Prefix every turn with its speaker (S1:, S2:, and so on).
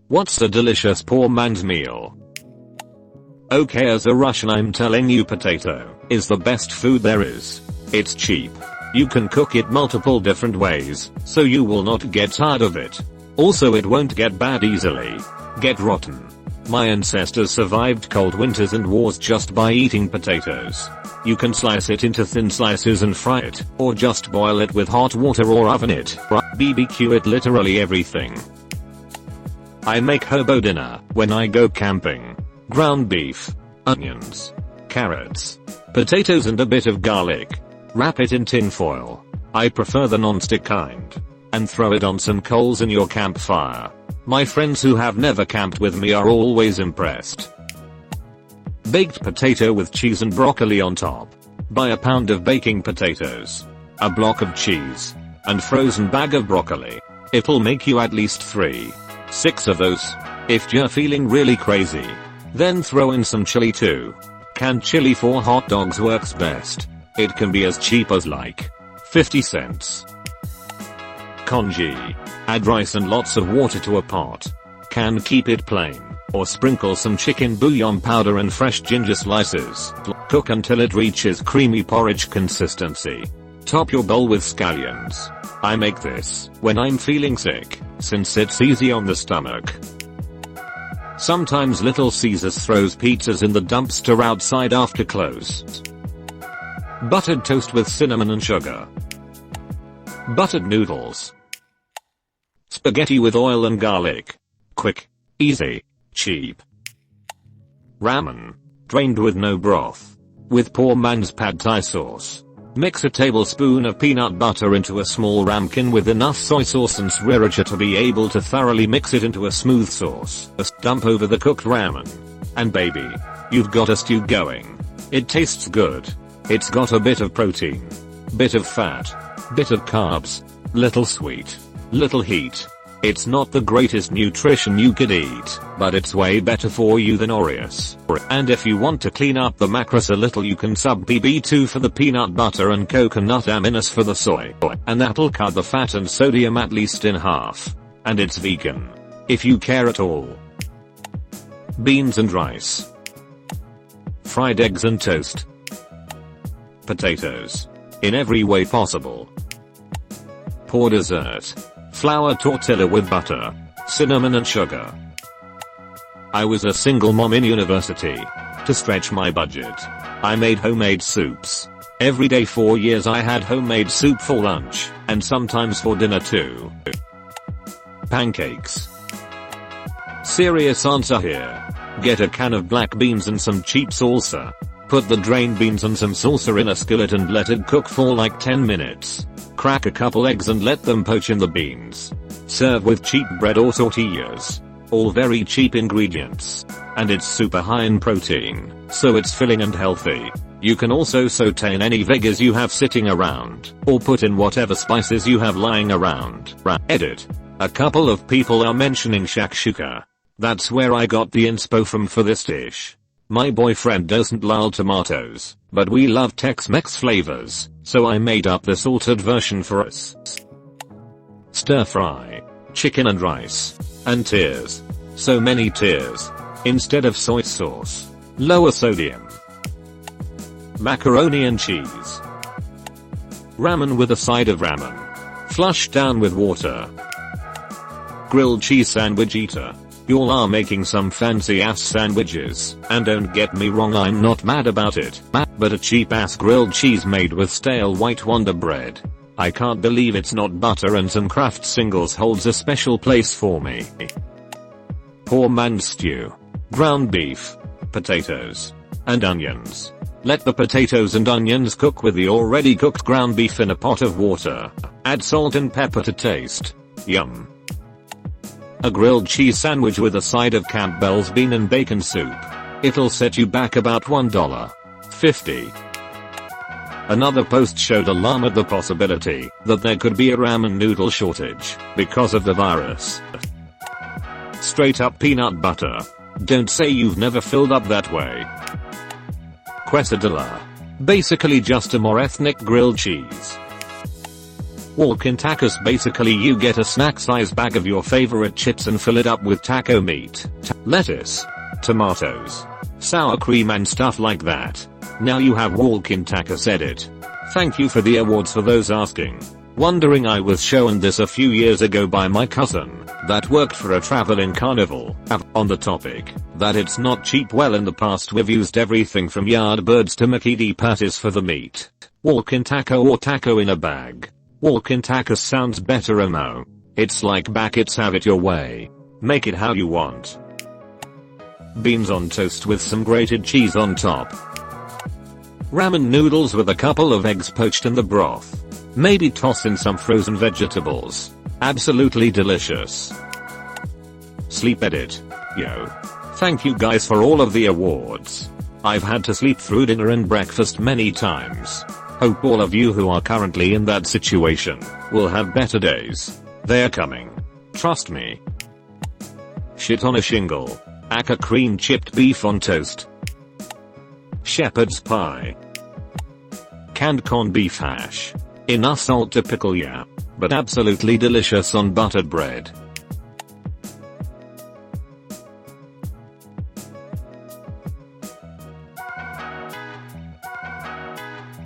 S1: What's a delicious poor man's meal? Okay, as a Russian I'm telling you, potato is the best food there is. It's cheap. You can cook it multiple different ways, so you will not get tired of it. Also, it won't get bad easily. Get rotten. My ancestors survived cold winters and wars just by eating potatoes. You can slice it into thin slices and fry it, or just boil it with hot water or oven it, BBQ it, literally everything. I make hobo dinner when I go camping. Ground beef, onions, carrots, potatoes and a bit of garlic. Wrap it in tin foil. I prefer the non-stick kind. And throw it on some coals in your campfire. My friends who have never camped with me are always impressed. Baked potato with cheese and broccoli on top. Buy a pound of baking potatoes, a block of cheese, and frozen bag of broccoli. It'll make you at least 6 of those. If you're feeling really crazy, then throw in some chili too. Canned chili for hot dogs works best. It can be as cheap as like 50 cents. Congee. Add rice and lots of water to a pot. Can keep it plain, or sprinkle some chicken bouillon powder and fresh ginger slices. Cook until it reaches creamy porridge consistency. Top your bowl with scallions. I make this when I'm feeling sick, since it's easy on the stomach. Sometimes Little Caesars throws pizzas in the dumpster outside after close. Buttered toast with cinnamon and sugar. Buttered noodles. Spaghetti with oil and garlic. Quick, easy, cheap. Ramen. Drained with no broth. With poor man's pad thai sauce. Mix a tablespoon of peanut butter into a small ramekin with enough soy sauce and sriracha to be able to thoroughly mix it into a smooth sauce. Dump over the cooked ramen. And baby, you've got a stew going. It tastes good. It's got a bit of protein, bit of fat, bit of carbs, little sweet, little heat. It's not the greatest nutrition you could eat, but it's way better for you than Oreos. And if you want to clean up the macros a little, you can sub PB2 for the peanut butter and coconut aminos for the soy. And that'll cut the fat and sodium at least in half. And it's vegan, if you care at all. Beans and rice. Fried eggs and toast. Potatoes. In every way possible. Pour dessert. Flour tortilla with butter, cinnamon and sugar. I was a single mom in university. To stretch my budget, I made homemade soups. Every day for years I had homemade soup for lunch, and sometimes for dinner too. Pancakes. Serious answer here. Get a can of black beans and some cheap salsa. Put the drained beans and some salsa in a skillet and let it cook for like 10 minutes. Crack a couple eggs and let them poach in the beans. Serve with cheap bread or tortillas. All very cheap ingredients. And it's super high in protein, so it's filling and healthy. You can also saute in any veggies you have sitting around, or put in whatever spices you have lying around. Edit. A couple of people are mentioning shakshuka. That's where I got the inspo from for this dish. My boyfriend doesn't love tomatoes, but we love Tex-Mex flavors, so I made up this altered version for us. Stir fry. Chicken and rice. And tears. So many tears. Instead of soy sauce. Lower sodium. Macaroni and cheese. Ramen with a side of ramen. Flush down with water. Grilled cheese sandwich eater. Y'all are making some fancy ass sandwiches, and don't get me wrong, I'm not mad about it, but a cheap ass grilled cheese made with stale white Wonder bread. I can't believe it's not butter, and some Kraft singles holds a special place for me. Poor man's stew. Ground beef, potatoes, and onions. Let the potatoes and onions cook with the already cooked ground beef in a pot of water. Add salt and pepper to taste. Yum. A grilled cheese sandwich with a side of Campbell's bean and bacon soup. It'll set you back about $1.50. Another post showed alarm at the possibility that there could be a ramen noodle shortage because of the virus. Straight up peanut butter. Don't say you've never filled up that way. Quesadilla. Basically just a more ethnic grilled cheese. Walk-in tacos. Basically you get a snack size bag of your favorite chips and fill it up with taco meat, lettuce, tomatoes, sour cream and stuff like that. Now you have walk-in tacos. Edit. Thank you for the awards. For those asking, wondering, I was shown this a few years ago by my cousin that worked for a traveling carnival. On the topic that it's not cheap. Well, in the past we've used everything from Yardbirds to McKinney patties for the meat. Walk-in taco or taco in a bag. Walk-in tacos sounds better. Oh no. It's like back it's have it your way. Make it how you want. Beans on toast with some grated cheese on top. Ramen noodles with a couple of eggs poached in the broth. Maybe toss in some frozen vegetables. Absolutely delicious. Sleep. Edit. Yo. Thank you guys for all of the awards. I've had to sleep through dinner and breakfast many times. Hope all of you who are currently in that situation will have better days. They're coming. Trust me. Shit on a shingle. Aka cream chipped beef on toast. Shepherd's pie. Canned corned beef hash. Enough salt to pickle, yeah. But absolutely delicious on buttered bread.